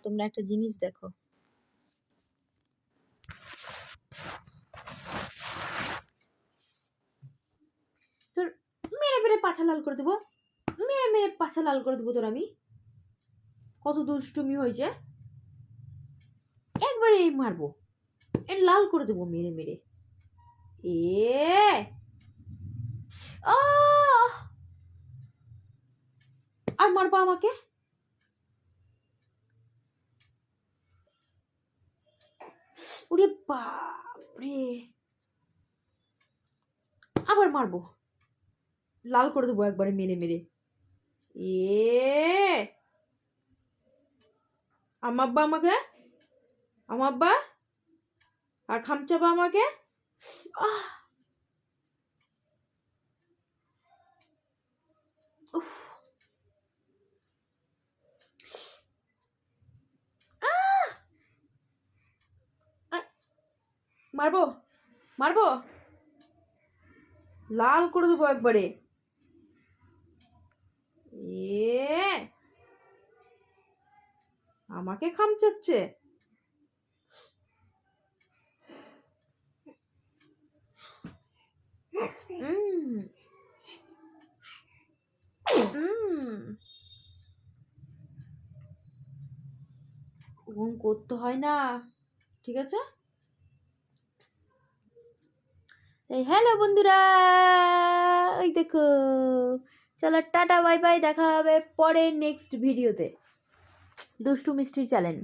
তোমরা একটা জিনিস দেখো, তোর মেরে মেরে পাছা লাল করে দেবো, মেরে মেরে পাছা লাল করে দেবো তোর। আমি কত দুষ্টুমি হয়েছে, একবারে এই মারবো, লাল করে দেবো মেরে মেরে। আর মারবো আমাকে? ওরে বাপরে, আবার মারবো, লাল করে দেবো একবারে মেরে মেরে। আমাব্বা আমাকে, আমাব্বা আর খামচাবা আমাকে। মারবো মারবো, লাল করে দেবো একবারে। আমাকে খামচাচ্ছে। ওরকম করতে হয় না, ঠিক আছে? এই হ্যালো বন্ধুরা, ওই দেখো, চলো টাটা বাই বাই, দেখা হবে পরে নেক্সট ভিডিওতে দুষ্টু মিষ্টির চ্যানেল।